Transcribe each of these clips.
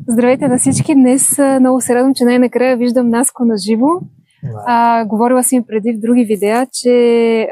Здравейте на всички! Днес много се радвам, че най-накрая виждам Наско на живо. Говорила съм преди в други видеа, че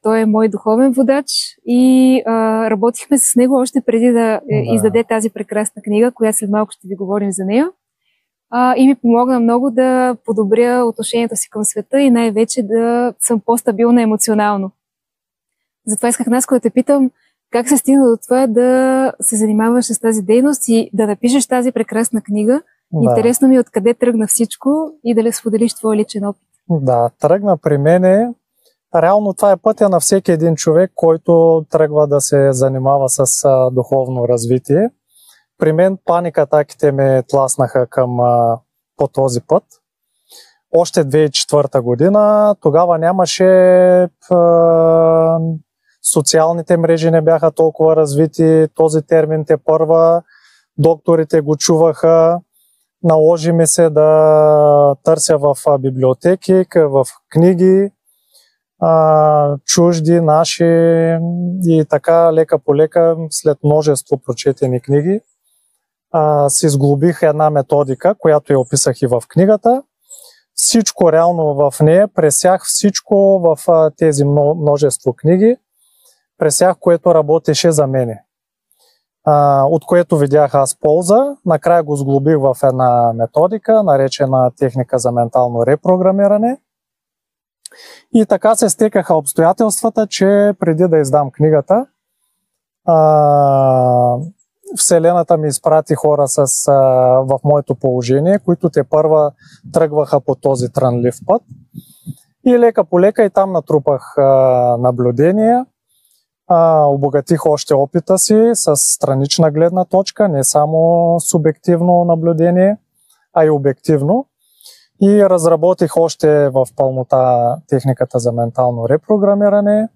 той е мой духовен водач и работихме с него още преди да издаде тази прекрасна книга, която след малко ще ви говорим за нея. И ми помогна много да подобря отношението си към света и най-вече да съм по-стабилна емоционално. Затова исках, Наско, да те питам как се стигна до това да се занимаваш с тази дейност и да напишеш тази прекрасна книга. Да. Интересно ми откъде тръгна всичко и дали споделиш твой личен опит. Да, тръгна при мене. Реално това е пътя на всеки един човек, който тръгва да се занимава с духовно развитие. При мен паникатаките ме тласнаха по този път. Още 2004 година, тогава нямаше социалните мрежи, не бяха толкова развити, този термин тепърва, докторите го чуваха, наложи ми се да търся в библиотеки, в книги, чужди, наши и така лека по лека, след множество прочетени книги, си сглобих една методика, която я описах и в книгата. Всичко реално в нея, пресях всичко в тези множество книги, пресях, което работеше за мене. От което видях аз полза. Накрая го сглобих в една методика, наречена техника за ментално репрограмиране. И така се стекаха обстоятелствата, че преди да издам книгата, Вселената ми изпрати хора в моето положение, които тепърва тръгваха по този трънлив път. И лека по лека и там натрупах наблюдения. Обогатих още опита си с странична гледна точка, не само субективно наблюдение, а и обективно. И разработих още в пълнота техниката за ментално репрограмиране.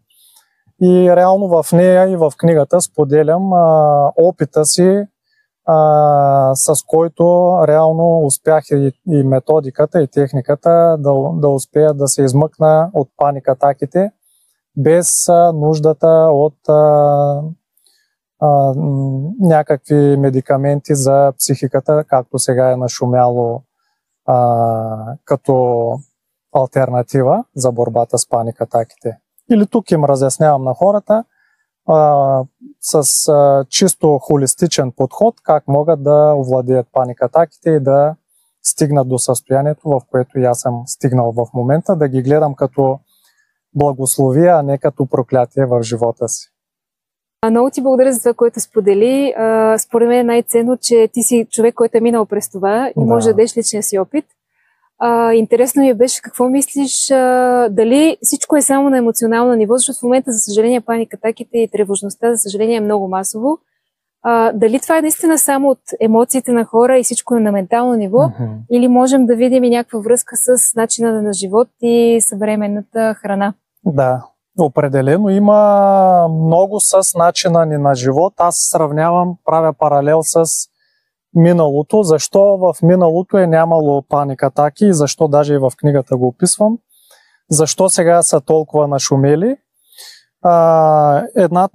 И реално в нея и в книгата споделям опита си, с който реално успях и методиката, и техниката да успея да се измъкна от паникатаките, без нуждата от някакви медикаменти за психиката, както сега е нашумяло като алтернатива за борбата с паникатаките. Или тук им разяснявам на хората с чисто холистичен подход как могат да овладеят паникатаките и да стигнат до състоянието, в което и аз съм стигнал в момента, да ги гледам като благословия, а не като проклятие в живота си. Много ти благодаря за това, което сподели. Според мен е най-ценно, че ти си човек, който е минал през това и може да дадеш личния си опит. Интересно ми беше какво мислиш, дали всичко е само на емоционално ниво, защото в момента, за съжаление, паникатаките и тревожността, за съжаление, е много масово. Дали това е наистина само от емоциите на хора и всичко е на ментално ниво, или можем да видим и някаква връзка с начина на живот и съвременната храна? Да, определено има много с начина ни на живот. Аз сравнявам, правя паралел с миналото. Защо в миналото е нямало паникатаки и защо даже и в книгата го описвам. Защо сега са толкова нашумели.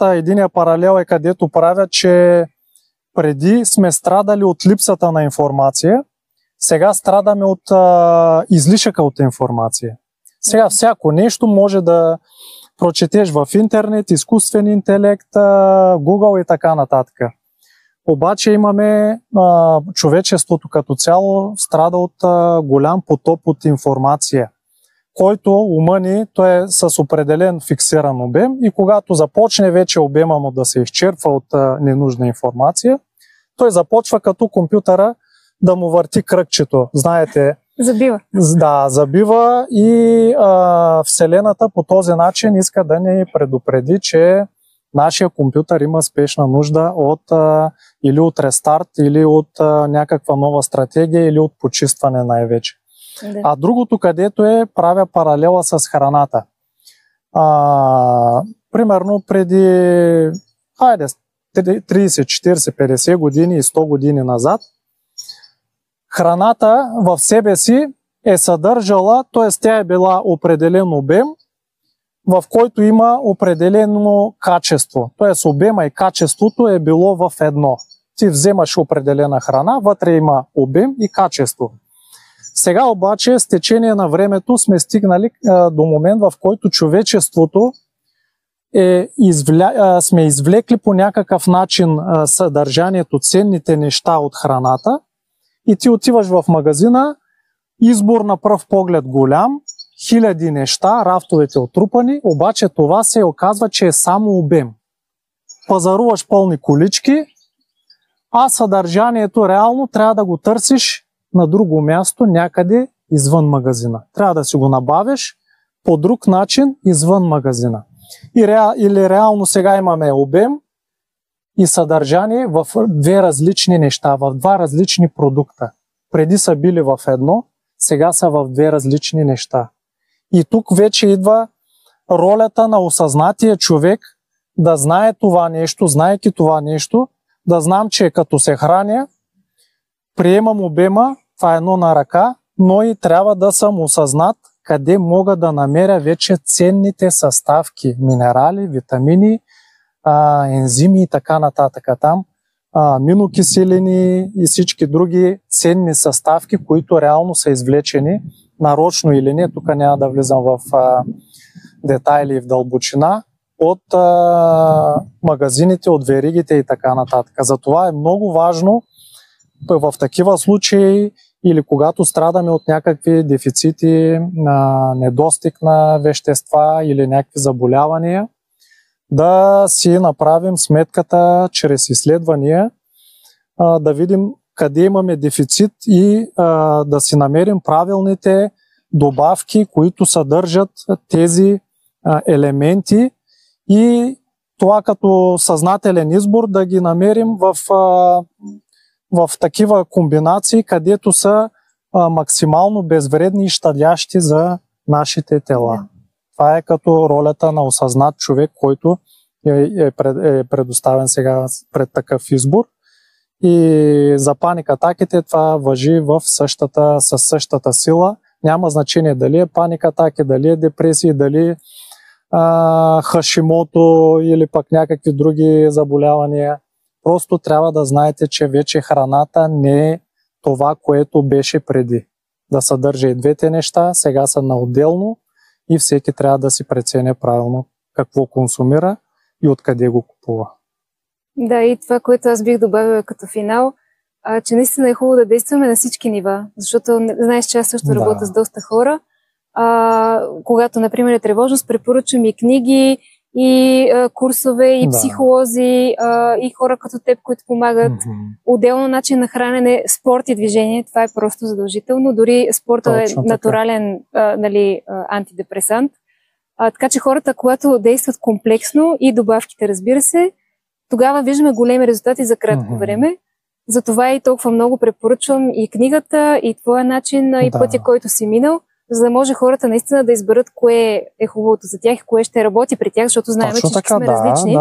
Единия паралел е, където правя, че преди сме страдали от липсата на информация, сега страдаме от излишъка от информация. Сега всяко нещо може да прочетеш в интернет, изкуствен интелект, Google и така нататък. Обаче имаме човечеството като цяло страда от голям потоп от информация, който ума ни, той е с определен фиксиран обем и когато започне вече обема му да се изчерпва от ненужна информация, той започва като компютъра да му върти кръгчето. Знаете, забива. Да, забива и Вселената по този начин иска да ни предупреди, че нашия компютър има спешна нужда или от рестарт, или от някаква нова стратегия, или от почистване най-вече. Да. А другото, където правя паралела с храната. Примерно преди 30, 40, 50 години и 100 години назад, храната в себе си е съдържала, т.е. тя е била определен обем, в който има определено качество. Т.е. обема и качеството е било в едно. ти вземаш определена храна, вътре има обем и качество. Сега обаче с течение на времето сме стигнали до момент, в който човечеството сме извлекли по някакъв начин съдържанието, ценните неща от храната и ти отиваш в магазина, избор на пръв поглед голям, хиляди неща, рафтовете отрупани, обаче това се оказва, че е само обем. Пазаруваш пълни колички, а съдържанието реално трябва да го търсиш на друго място, някъде извън магазина. Трябва да си го набавиш по друг начин извън магазина. Или реално сега имаме обем и съдържание в две различни неща, в два различни продукта. Преди са били в едно, сега са в две различни неща. И тук вече идва ролята на осъзнатия човек да знае това нещо, знаейки това нещо, да знам, че като се храня, приемам обема, това е едно на ръка, но и трябва да съм осъзнат къде мога да намеря вече ценните съставки, минерали, витамини, ензими и така нататък. Там аминокиселини и всички други ценни съставки, които реално са извлечени, нарочно или не, тук няма да влизам в детайли и в дълбочина, от магазините, от веригите и така нататък. Затова е много важно в такива случаи или когато страдаме от някакви дефицити, недостиг на вещества или някакви заболявания, да си направим сметката чрез изследвания, да видим къде имаме дефицит и да си намерим правилните добавки, които съдържат тези елементи и това като съзнателен избор да ги намерим в такива комбинации, където са максимално безвредни и щадящи за нашите тела. Това е като ролята на осъзнат човек, който е предоставен сега пред такъв избор. И за паник-атаките това важи със същата сила. Няма значение дали е паник-атаки, дали е депресии, дали Хашимото или пък някакви други заболявания. Просто трябва да знаете, че вече храната не е това, което беше преди. Да съдържа и двете неща, сега са наотделно и всеки трябва да си преценя правилно какво консумира и откъде го купува. Да, и това, което аз бих добавила като финал, че наистина е хубаво да действаме на всички нива, защото знаеш, че аз също работя с доста хора. Когато, например, е тревожност, препоръчвам и книги, и курсове, и психолози, и хора като теб, които помагат. Отделно начин на хранене, спорт и движение, това е просто задължително. Дори спорта е натурален антидепресант. Така че хората, когато действат комплексно и добавките, разбира се, тогава виждаме големи резултати за кратко време. Затова и толкова много препоръчвам и книгата, и твоя начин, и пътя, който си минал, за да може хората наистина да изберат кое е хубавото за тях и кое ще работи при тях, защото знаем, че всички сме различни.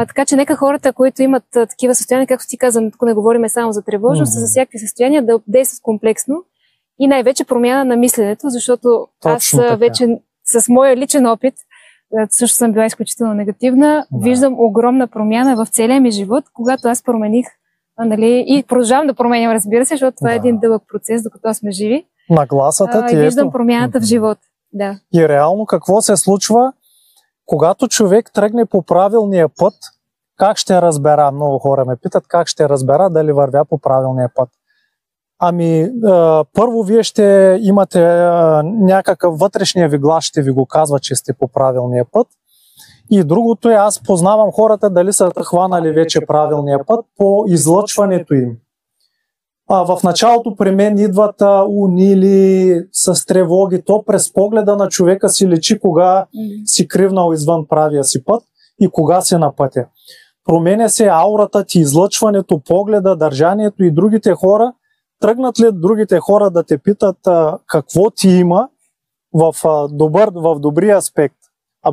Така че нека хората, които имат такива състояния, както ти казвам, тук не говорим само за тревожност, за всякакви състояния, да действат комплексно и най-вече промяна на мисленето, защото аз вече с моя личен опит, също съм била изключително негативна, виждам огромна промяна в целия ми живот, когато аз промених, и продължавам да променям, разбира се, защото това е един дълъг процес, докато сме живи. Нагласата ти виждам промяната в живота. Да. И реално какво се случва, когато човек тръгне по правилния път, как ще разбера? Много хора ме питат как ще разбера дали вървя по правилния път. Първо вие ще имате някакъв вътрешния ви глас, ще ви го казва, че сте по правилния път. И другото е, аз познавам хората дали са хванали вече правилния път по излъчването им. В началото при мен идват унили, с тревоги. То през погледа на човека си личи кога си кривнал извън правия си път и кога си на пътя. Променя се аурата ти, излъчването, погледа, държанието и другите хора. Тръгнат ли другите хора да те питат какво ти има в добрия аспект?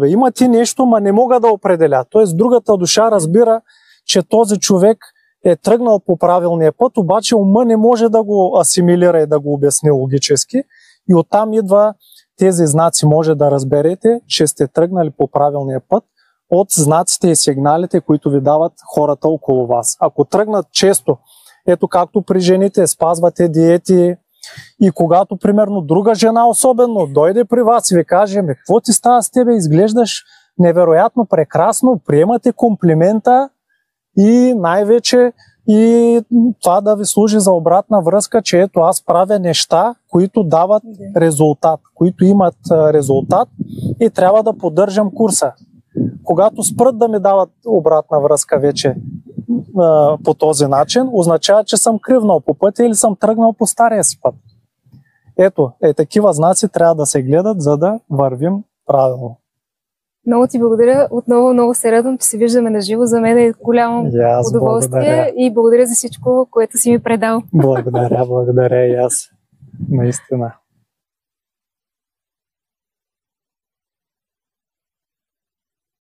Има ти нещо, ма не мога да определя. Тоест другата душа разбира, че този човек е тръгнал по правилния път, обаче ума не може да го асимилира и да го обясни логически. И оттам идва тези знаци, може да разберете, че сте тръгнали по правилния път, от знаците и сигналите, които ви дават хората около вас. Ако тръгнат често, ето както при жените, спазвате диети и когато, примерно, друга жена особено дойде при вас и ви каже, какво ти става с тебе, изглеждаш невероятно прекрасно, приемате комплимента и най-вече и това да ви служи за обратна връзка, че ето аз правя неща, които дават резултат, които имат резултат и трябва да поддържам курса. Когато спрат да ми дават обратна връзка вече по този начин, означава, че съм кривнал по пътя или съм тръгнал по стария си път. Ето, такива знаци трябва да се гледат, за да вървим правилно. Много ти благодаря. Отново много се радвам, че се виждаме на живо. За мен е голямо удоволствие и благодаря за всичко, което си ми предал. Благодаря и аз. Наистина.